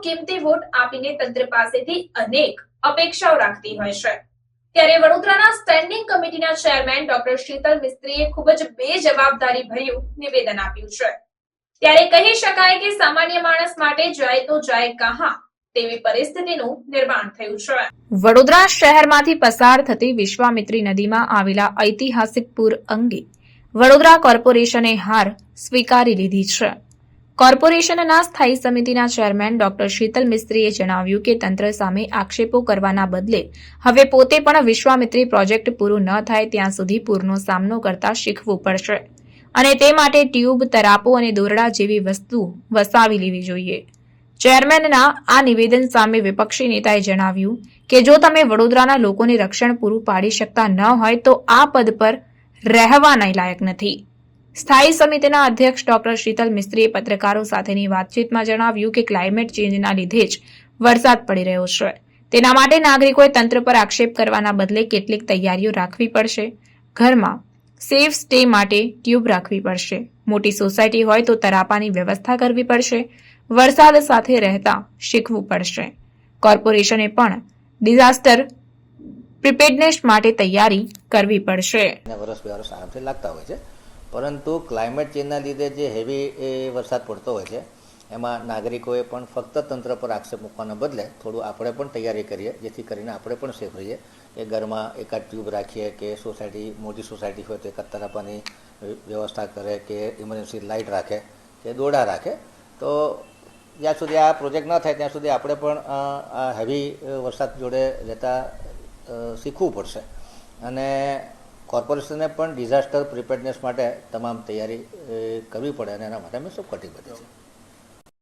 કિંમતી વોટ આપીને તંત્ર પાસેથી અનેક અપેક્ષાઓ રાખતી હોય છે। ત્યારે વડોદરાના સ્ટેન્ડિંગ કમિટીના ચેરમેન ડોક્ટર શીતલ મિસ્ત્રીએ ખૂબ જ બેજવાબદારી ભર્યું નિવેદન આપ્યું છે। ત્યારે કહી શકાય કે સામાન્ય માણસ માટે જાય તો જાય કહાં તેવી પરિસ્થિતિનું નિર્માણ થયું છે। વડોદરા શહેરમાંથી પસાર થતી વિશ્વામિત્રી નદીમાં આવેલા ઐતિહાસિક પૂર અંગે વડોદરા કોર્પોરેશને હાર સ્વીકારી લીધી છે। કોર્પોરેશનના સ્થાયી સમિતિના ચેરમેન ડોક્ટર શીતલ મિસ્ત્રીએ જણાવ્યું કે તંત્ર સામે આક્ષેપો કરવાના બદલે હવે પોતે પણ વિશ્વામિત્રી પ્રોજેક્ટ પૂરો ન થાય ત્યાં સુધી પૂરનો સામનો કરતા શીખવું પડશે અને તે માટે ટ્યુબ, તરાપો અને દોરડા જેવી વસ્તુ વસાવી લેવી જોઈએ। ચેરમેનના આ નિવેદન સામે વિપક્ષી નેતાએ જણાવ્યું કે જો તમે વડોદરાના લોકોને રક્ષણ પૂરું પાડી શકતા ન હોય તો આ પદ પર રહેવાના લાયક નથી। સ્થાયી સમિતિના અધ્યક્ષ ડોક્ટર શીતલ મિસ્ત્રીએ પત્રકારો સાથેની વાતચીતમાં જણાવ્યું કે ક્લાઇમેટ ચેન્જના લીધે જ વરસાદ પડી રહ્યો છે। તેના માટે નાગરિકોએ તંત્ર પર આક્ષેપ કરવાના બદલે કેટલીક તૈયારીઓ રાખવી પડશે। ઘરમાં સેફ સ્ટે માટે ટ્યુબ રાખવી પડશે। મોટી સોસાયટી હોય તો તરાપાની વ્યવસ્થા કરવી પડશે। વરસાદ સાથે રહેતા શીખવું પડશે। કોર્પોરેશને પણ ડિઝાસ્ટર પ્રિપેર્ડનેસ માટે તૈયારી કરવી પડશે। વર્ષ આરામથી લાગતા હોય છે, પરંતુ ક્લાઇમેટ ચેન્જના લીધે જે હેવી વરસાદ પડતો હોય છે એમાં નાગરિકોએ પણ ફક્ત તંત્ર પર આક્ષેપ મૂકવાના બદલે થોડું આપણે પણ તૈયારી કરીએ, જેથી કરીને આપણે પણ સેફ રહીએ। કે ઘરમાં એકાદ ટ્યુબ રાખીએ કે મોટી સોસાયટી હોય તો એકાદ તરાપાની વ્યવસ્થા કરે કે ઇમરજન્સી લાઇટ રાખે કે દોરડા રાખે। તો જ્યાં સુધી આ પ્રોજેક્ટ ન થાય ત્યાં સુધી આપણે પણ આ હેવી વરસાદ જોડે રહેતા શીખવું પડશે અને કોર્પોરેશને પણ ડિઝાસ્ટર પ્રિપેર્ડનેસ માટે તમામ તૈયારી કરવી પડે અને એના માટે અમે સૌ કટિબદ્ધ છે।